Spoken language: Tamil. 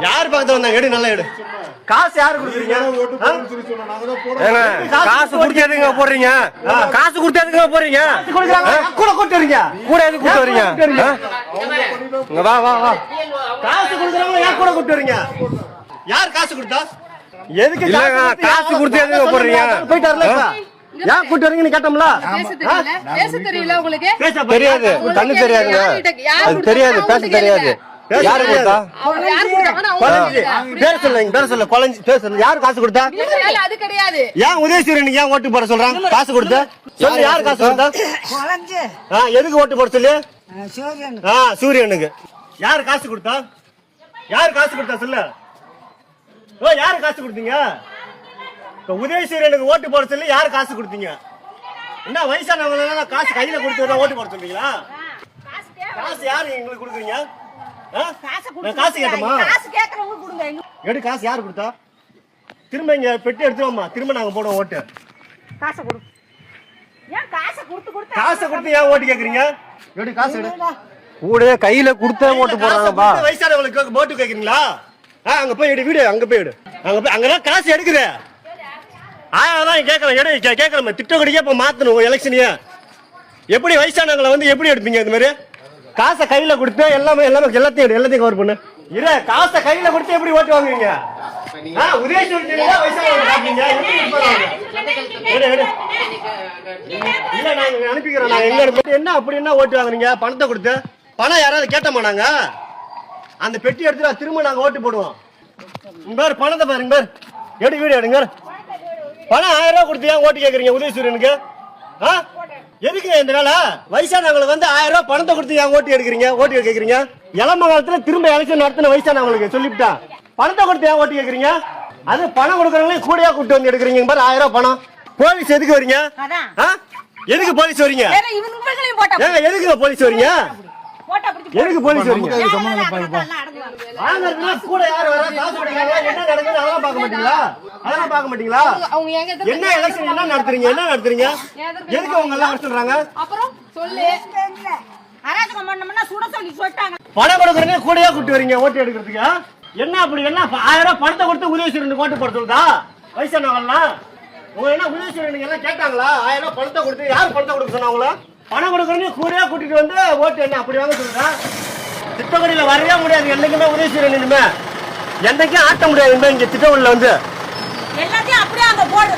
யார் பக்கத்துல வந்தாங்க? எடு, நல்லா எடு. காசு யாரு கொடுக்குறீங்க? காசு கொடுத்து எதுங்க போடுறீங்க? காசு கொடுத்து எதுங்க போறீங்க? கூட கூட்டு வரீங்க, கூட எதுக்கு கூட்டு வரீங்க? வா வா வா. காசு கொடுக்குறவங்க யார் கூட கூட்டு வரீங்க? யார் காசு கொடுத்தா? எதுக்கு காசு கொடுத்து எதுங்க போடுறீங்க? போயிட்டு வரல, ஏன் கூட்டு வரீங்கன்னு கேட்டோம்ல. தெரியாது, கண்ணு தெரியாதுங்க, அது தெரியாது, பேச தெரியாது. யாரு கொடுத்தா? பேர் சொல்லுங்க, பேர் சொல்ல. கொலைஞ்சி பேர் சொல்லு. யாரு காசு கொடுத்தா? ஏன் உதயசூரியனுக்கு ஏன் ஓட்டு போட சொல்றாங்க? காசு கொடுத்தா சொல்லு. யாரு காசு கொடுத்தா? எதுக்கு ஓட்டு போட சொல்லு? சூரியனுக்கு. யாரு காசு கொடுத்தா? யாரு காசு கொடுத்தா சொல்லு. ஓ, யாரு காசு கொடுத்தீங்க? உதயசூரியனுக்கு ஓட்டு போட சொல்லி யாரு காசு கொடுத்தீங்க? என்ன வயசானவங்க காசு கையில கொடுத்து ஓட்டு போட சொல்றீங்களா? காசு யாரு எங்களுக்கு கொடுக்குறீங்க? காசு கேட்டோமா? எடு. காசு யாரு கொடுத்தா? திரும்ப இங்க பெட்டி எடுத்துவோமா, திரும்ப நாங்க போடுவோம் ஓட்டு. காசை கொடுத்து ஏன் ஓட்டு கேக்குறீங்க? எடு, காசு எடு. கூட கையில கொடுத்தா ஓட்டு போடுறாங்கப்பா. வயசானவங்களுக்கு ஓட்டு கேக்குறீங்களா? அங்க போய் எடு, வீடு அங்க போய் எடு. அங்கதான் காசு எடுக்குது. அதான் கேட்கலாம், எடு கேட்கலாமா? திட்டக்கடிக்கே இப்ப மாத்தணும் எலெக்ஷனையே. எப்படி வயசானவங்களை வந்து எப்படி எடுப்பீங்க? இந்த மாதிரி காசை கையில கொடுத்து எல்லாத்தையும் கவர் பண்ணு. இரு, காசை கையில கொடுத்து எப்படி ஓட்டு வாங்குவீங்க? இல்ல, நாங்க அனுப்பிக்கிறோம். நாங்க எங்க என்ன அப்படி என்ன ஓட்டு வாங்குறீங்க? பணத்தை கொடுத்து. பணம் யாராவது கேட்டோமா? நாங்க அந்த பெட்டி எடுத்து திரும்ப நாங்க ஓட்டு போடுவோம். பாரு பணத்தை பாருங்க, பாரு. எடு, வீடு எடுங்க. பணம் 1000 ரூபாய் கொடுத்து ஏன் ஓட்டு கேக்குறீங்க உதயசூரியனுக்கு? எதுக்கு இந்த வேலை? வயசானவங்களை வந்து 1000 ரூபாய் பணத்தை கொடுத்து ஏன் ஓட்டு எடுக்கிறீங்க, ஓட்டு கேக்குறீங்க? இளம காலத்துல திரும்ப எலெக்ஷன் நடத்தின வயசானவங்களுக்கு சொல்லிவிட்டா பணத்தை கொடுத்து ஏன் ஓட்டு கேக்குறீங்க? அது பணம் கொடுக்கறவங்களையும் கூடயா கூட்டு வந்து எடுக்கிறீங்க. பாரு 1000 ரூபாய் பணம். போலீஸ் எதுக்கு வரீங்க? எதுக்கு போலீஸ் வரீங்க? எதுக்கு போலீஸ் வரீங்க? எதுக்கு போலீஸ் வரீங்க? கூட யாரு வர? காசு கொடுக்கறாங்க, என்ன நடக்குது அதெல்லாம் பார்க்க மாட்டீங்களா? அதெல்லாம் பார்க்க மாட்டீங்களா? என்ன எலெக்ஷன் என்ன நடத்துறீங்க? என்ன நடத்துறீங்க? எதுக்கு அவங்க எல்லாம் வர சொல்றாங்க? அப்புறம் சொல்லு. அராஜகம் பண்ணனும்னா சுட சொல்லி சொல்லிட்டாங்க. பணம் கொடுக்கறனே கூடயா கூட்டி வரீங்க ஓட்டு எடுக்கிறதுக்கு? என்ன அப்படி என்ன 1000 ரூபாய் பணத்தை கொடுத்து உதயசூரியனுக்கு ஓட்டு போட சொல்றதா? வயசானவங்கலாம் உங்க என்ன உதயசூரியனுக்கு எல்லாம் கேட்டாங்களா? 1000 ரூபாய் பணத்தை கொடுத்து யார் பணத்தை கொடுக்க சொன்னாங்களா? பணம் கொடுக்கறனே கூடயா கூட்டிட்டு வந்து ஓட்டு என்ன அப்படி வாங்க சொல்றா? திட்டக்குடியில வரவே முடியாது. என்னைக்குமே உதயசூரியன் இனிமே என்னைக்கும் ஆட்ட முடியாது. இங்க திட்டக்குடியில வந்து எல்லாத்தையும் அப்படியே அங்க போடு.